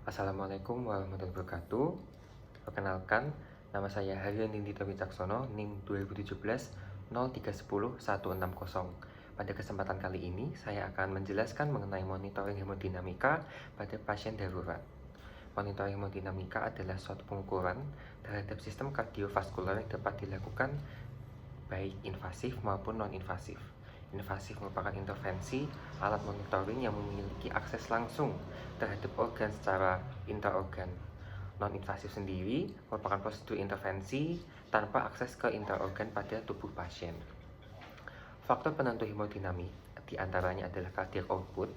Assalamualaikum warahmatullahi wabarakatuh. Perkenalkan, nama saya Haryan Nindita Wicaksono, NIM 2017 0310 160. Pada kesempatan kali ini, saya akan menjelaskan mengenai monitoring hemodinamika pada pasien darurat. Monitoring hemodinamika adalah suatu pengukuran terhadap sistem kardiovaskular yang dapat dilakukan baik invasif maupun non-invasif. Invasif merupakan intervensi alat monitoring yang memiliki akses langsung terhadap organ secara intraorgan. Non-invasif sendiri merupakan prosedur intervensi tanpa akses ke intraorgan pada tubuh pasien. Faktor penentu hemodinamik diantaranya adalah cardiac output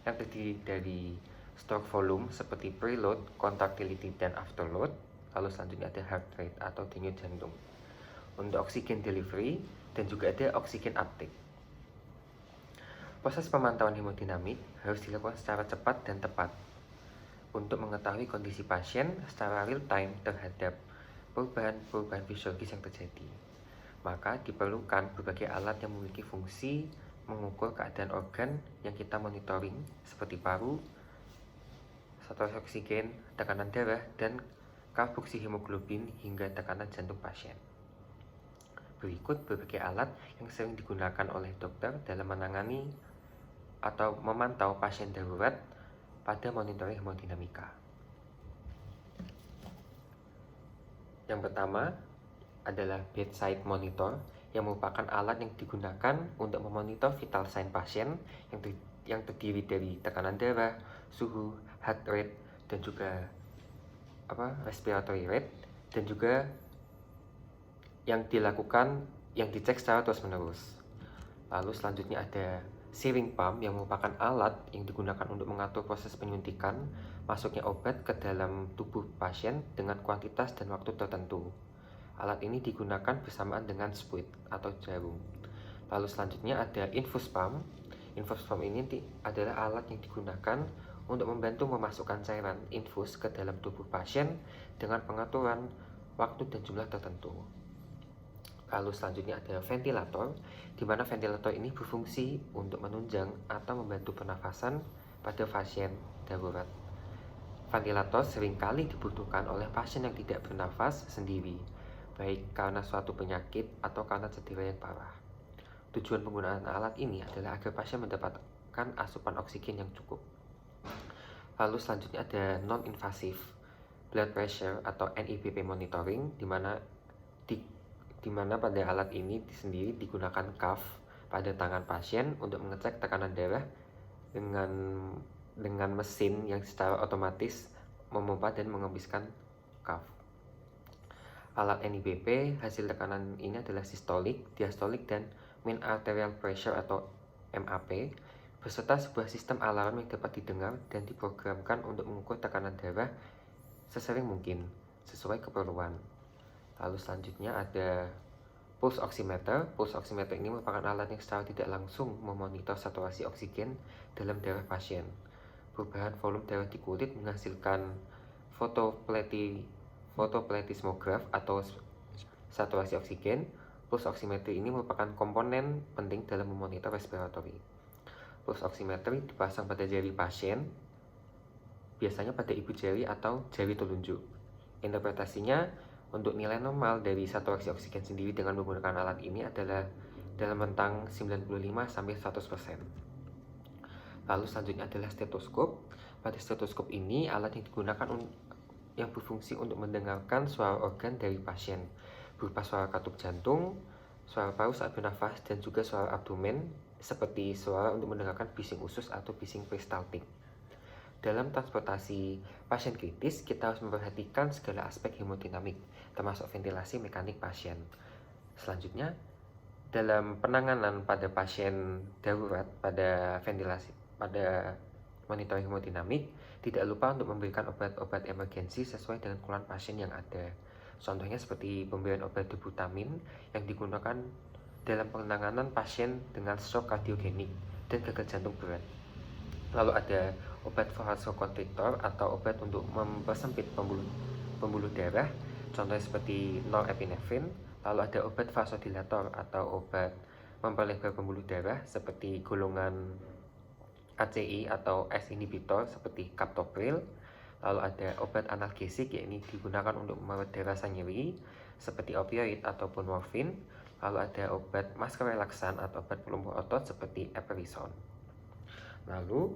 yang terdiri dari stroke volume seperti preload, contractility, dan afterload. Lalu selanjutnya ada heart rate atau denyut jantung. Untuk oksigen delivery dan juga ada oksigen uptake. Proses pemantauan hemodinamik harus dilakukan secara cepat dan tepat untuk mengetahui kondisi pasien secara real time terhadap perubahan fisiologis yang terjadi. Maka diperlukan berbagai alat yang memiliki fungsi mengukur keadaan organ yang kita monitoring seperti paru, saturasi oksigen, tekanan darah, dan karboksi hemoglobin hingga tekanan jantung pasien. Berikut berbagai alat yang sering digunakan oleh dokter dalam menangani atau memantau pasien darurat pada monitoring hemodinamika. Yang pertama adalah bedside monitor yang merupakan alat yang digunakan untuk memonitor vital sign pasien yang terdiri dari tekanan darah, suhu, heart rate, dan juga respiratory rate, dan juga yang dicek secara terus-menerus. Lalu selanjutnya ada syringe pump yang merupakan alat yang digunakan untuk mengatur proses penyuntikan masuknya obat ke dalam tubuh pasien dengan kuantitas dan waktu tertentu. Alat ini digunakan bersamaan dengan spuit atau jarum. Lalu selanjutnya ada infus pump. Infus pump ini adalah alat yang digunakan untuk membantu memasukkan cairan infus ke dalam tubuh pasien dengan pengaturan waktu dan jumlah tertentu. Lalu selanjutnya ada ventilator, di mana ventilator ini berfungsi untuk menunjang atau membantu pernafasan pada pasien darurat. Ventilator seringkali dibutuhkan oleh pasien yang tidak bernafas sendiri, baik karena suatu penyakit atau karena cedera yang parah. Tujuan penggunaan alat ini adalah agar pasien mendapatkan asupan oksigen yang cukup. Lalu selanjutnya ada non-invasive blood pressure atau NIBP monitoring, di mana pada alat ini sendiri digunakan cuff pada tangan pasien untuk mengecek tekanan darah dengan mesin yang secara otomatis memompa dan mengembiskan cuff. Alat NIBP hasil tekanan ini adalah systolic, diastolic, dan mean arterial pressure atau MAP beserta sebuah sistem alarm yang dapat didengar dan diprogramkan untuk mengukur tekanan darah sesering mungkin sesuai keperluan. Lalu selanjutnya ada pulse oximeter. Pulse oximeter ini merupakan alat yang secara tidak langsung memonitor saturasi oksigen dalam darah pasien. Perubahan volume darah di kulit menghasilkan fotoplatismograf atau saturasi oksigen. Pulse oximeter ini merupakan komponen penting dalam memonitor respiratory. Pulse oximeter dipasang pada jari pasien, biasanya pada ibu jari atau jari telunjuk. Interpretasinya, untuk nilai normal dari saturasi oksigen sendiri dengan menggunakan alat ini adalah dalam rentang 95-100%. Lalu selanjutnya adalah stetoskop. Pada stetoskop ini alat yang digunakan yang berfungsi untuk mendengarkan suara organ dari pasien, berupa suara katup jantung, suara paru saat bernafas, dan juga suara abdomen, seperti suara untuk mendengarkan bising usus atau bising peristaltik. Dalam transportasi pasien kritis, kita harus memperhatikan segala aspek hemodinamik, termasuk ventilasi mekanik pasien. Selanjutnya, dalam penanganan pada pasien darurat pada monitoring hemodinamik, tidak lupa untuk memberikan obat-obat emergensi sesuai dengan keluhan pasien yang ada. Contohnya seperti pemberian obat dibutamin yang digunakan dalam penanganan pasien dengan stroke kardiogenik dan gagal jantung berat. Lalu ada obat vasokonstriktor atau obat untuk mempersempit pembuluh darah, contohnya seperti norepinefrin. Lalu ada obat vasodilator atau obat memperlebar pembuluh darah seperti golongan ACI atau ACE inhibitor seperti captopril. Lalu ada obat analgesik, ya ini digunakan untuk mereda rasa nyeri seperti opioid ataupun morfin. Lalu ada obat masker relaksan atau obat pelumpuh otot seperti epinephrine. Lalu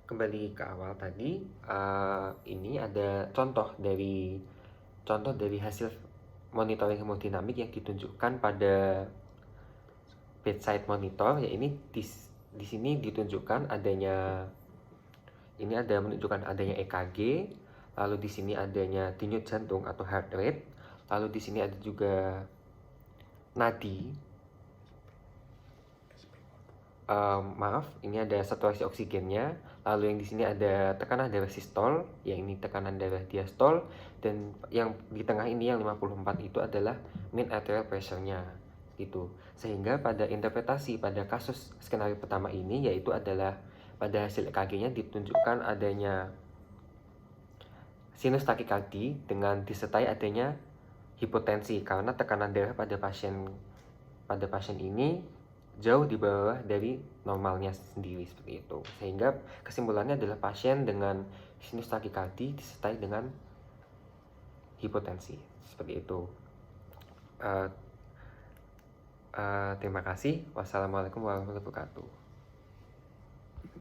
kembali ke awal tadi, ini ada contoh dari hasil monitoring hemodinamik yang ditunjukkan pada bedside monitor. Ya ini di sini ditunjukkan adanya, ini ada menunjukkan adanya EKG, lalu di sini adanya denyut jantung atau heart rate, lalu di sini ada juga nadi. Maaf, ini ada saturasi oksigennya. Lalu yang di sini ada tekanan darah sistol, yang ini tekanan darah diastol, dan yang di tengah ini yang 54 itu adalah mean arterial pressure-nya gitu. Sehingga pada interpretasi pada kasus skenario pertama ini, yaitu adalah pada hasil EKG-nya ditunjukkan adanya sinus takikardi dengan disertai adanya hipotensi karena tekanan darah pada pasien ini jauh di bawah dari normalnya sendiri, seperti itu. Sehingga kesimpulannya adalah pasien dengan sinus takikardi disertai dengan hipotensi, seperti itu. Terima kasih. Wassalamualaikum warahmatullahi wabarakatuh.